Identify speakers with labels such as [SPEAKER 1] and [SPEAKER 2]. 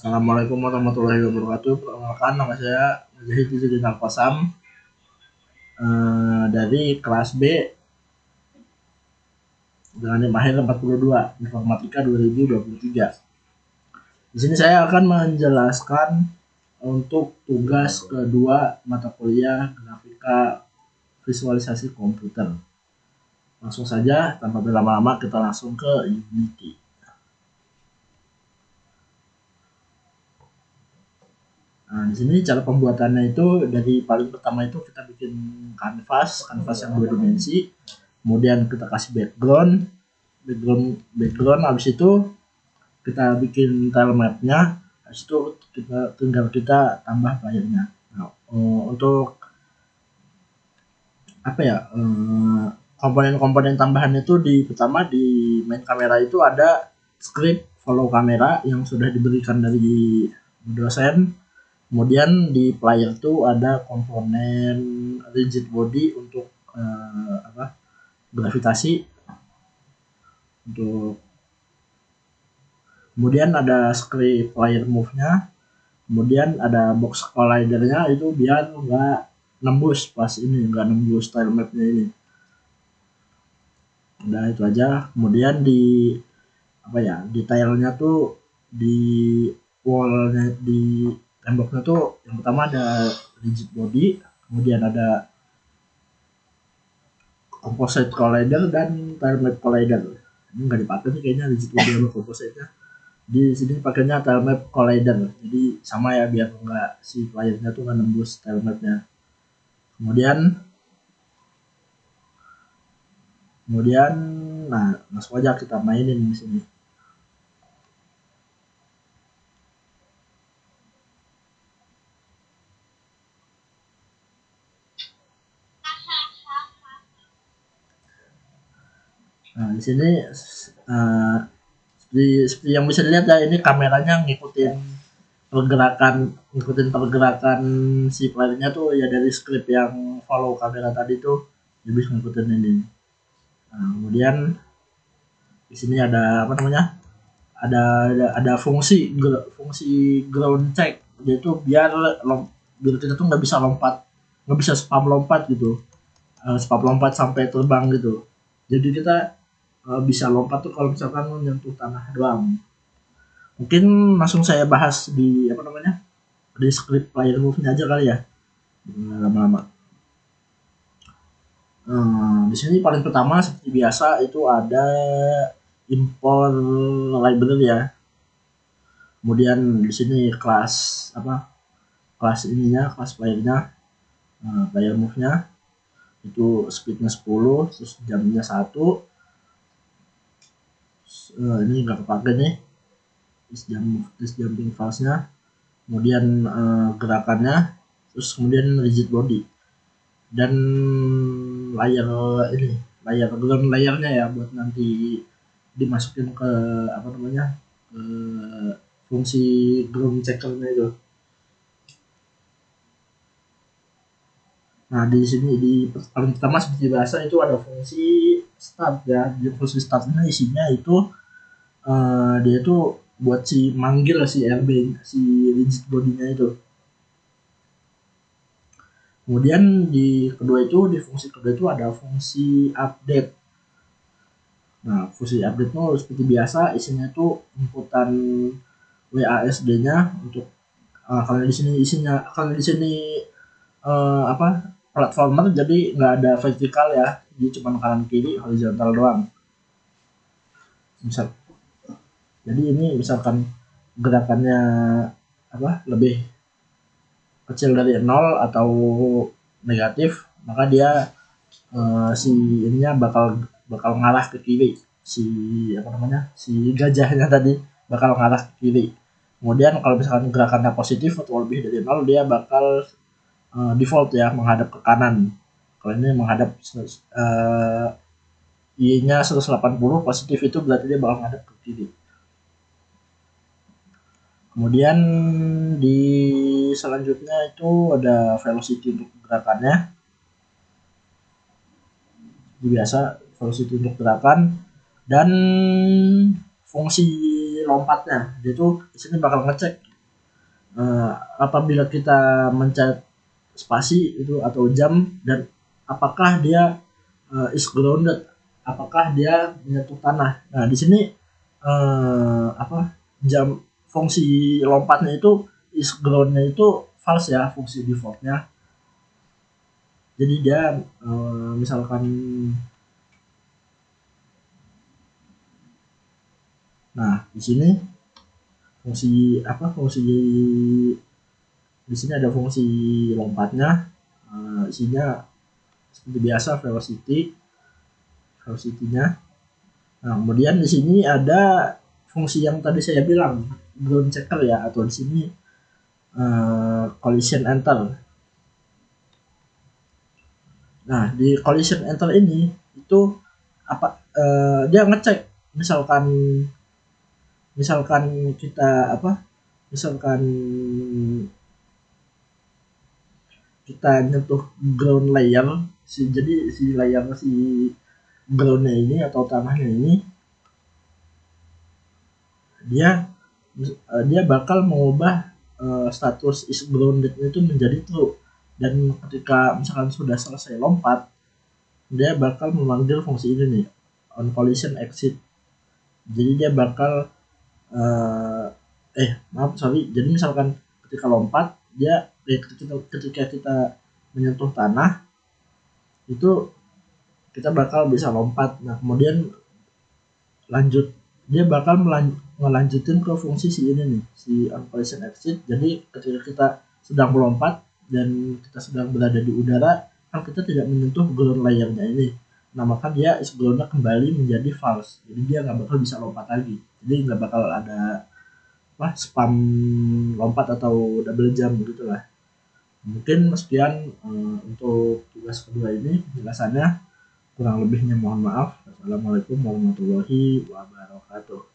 [SPEAKER 1] Assalamualaikum warahmatullahi wabarakatuh. Perkenalkan, nama saya Mujahid Izzuddin Al-Qasam, dari kelas B dengan NIM akhir 42 Informatika 2023. Di sini saya akan menjelaskan untuk tugas kedua mata kuliah grafika visualisasi komputer. Langsung saja tanpa berlama-lama kita langsung ke Unity. Nah, di sini cara pembuatannya itu dari paling pertama itu kita bikin kanvas yang 2 dimensi, kemudian kita kasih background, habis itu kita bikin tile mapnya, habis itu kita tambah layarnya. Nah, untuk apa ya, komponen-komponen tambahan itu pertama di main kamera itu ada script follow kamera yang sudah diberikan dari dosen. Kemudian di player itu ada komponen rigid body untuk gravitasi. Kemudian ada script player move-nya. Kemudian ada box collider-nya itu biar nggak nembus nggak nembus tile map-nya ini. Udah itu aja. Kemudian di detailnya tuh di wall-nya, di temboknya tuh yang pertama ada rigid body, kemudian ada composite collider dan tile map collider. Ini nggak dipakai sih kayaknya rigid body sama composite-nya. Di sini pakainya tile map collider, jadi sama ya biar nggak si playernya tuh nggak nembus tile mapnya. Kemudian nah langsung aja kita mainin di sini. Nah, di sini seperti yang bisa dilihat ya, ini kameranya ngikutin pergerakan si playernya tuh ya, dari script yang follow kamera tadi tuh dia bisa ngikutin ini. Nah, kemudian di sini ada apa namanya? Ada fungsi ground check. Dia tuh biar kita tuh nggak bisa spam lompat gitu. Spam lompat sampai terbang gitu. Jadi kita bisa lompat tuh kalau misalkan menyentuh tanah doang. Mungkin langsung saya bahas di script player move-nya aja kali ya, lama-lama. Di sini paling pertama seperti biasa itu ada import library ya. Kemudian di sini kelas playernya, player move-nya itu speednya 10, terus jamnya 1. Ini nggak kepake nih, terus jumping fast-nya, kemudian gerakannya, terus kemudian rigid body dan layar ground layarnya ya, buat nanti dimasukin ke ke fungsi ground checkernya itu. Nah, di sini paling pertama seperti biasa itu ada fungsi start ya. Di fungsi startnya isinya itu dia itu buat manggil si RB, si rigid body-nya itu. Kemudian di fungsi kedua itu ada fungsi update. Nah, fungsi update itu seperti biasa isinya itu inputan WASD-nya untuk kalau di sini platformer, jadi nggak ada vertikal ya, jadi cuma kanan kiri horizontal doang. Jadi ini misalkan gerakannya lebih kecil dari 0 atau negatif, maka dia si ininya bakal ngarah ke kiri, si gajahnya tadi bakal ngarah ke kiri. Kemudian kalau misalkan gerakannya positif atau lebih dari 0, dia bakal default ya menghadap ke kanan. Kalau ini menghadap Y-nya 180 positif, itu berarti dia bakal menghadap ke kiri. Kemudian di selanjutnya itu ada velocity untuk gerakannya. Biasa velocity untuk gerakan dan fungsi lompatnya. Dia tuh di sini bakal ngecek apabila kita mencet spasi itu atau jam, dan apakah dia is grounded, apakah dia menyentuh tanah. Nah di sini jam fungsi lompatnya itu is groundnya itu false ya, fungsi defaultnya. Jadi dia misalkan, nah di sini fungsi di sini ada fungsi lompatnya, isinya seperti biasa velocity-nya. Nah, kemudian di sini ada fungsi yang tadi saya bilang ground checker ya, atau di sini collision enter. Nah, di collision enter ini itu dia ngecek misalkan kita misalkan kita nyentuh ground layer, jadi si layer si groundnya ini atau tanahnya ini, dia bakal mengubah status is grounded itu menjadi true, dan ketika misalkan sudah selesai lompat, dia bakal memanggil fungsi ini nih, on collision exit. Jadi dia bakal jadi misalkan ketika lompat dia ketika kita menyentuh tanah itu kita bakal bisa lompat. Nah kemudian lanjut, dia bakal melanjutin ke fungsi si ini nih, si on collision exit. Jadi ketika kita sedang melompat dan kita sedang berada di udara, kan kita tidak menyentuh ground layernya ini, nah maka dia is groundnya kembali menjadi false, jadi dia nggak bakal bisa lompat lagi, jadi nggak bakal ada spam lompat atau double jump gitulah. Mungkin sekian untuk tugas kedua ini penjelasannya, kurang lebihnya mohon maaf. Assalamualaikum warahmatullahi wabarakatuh.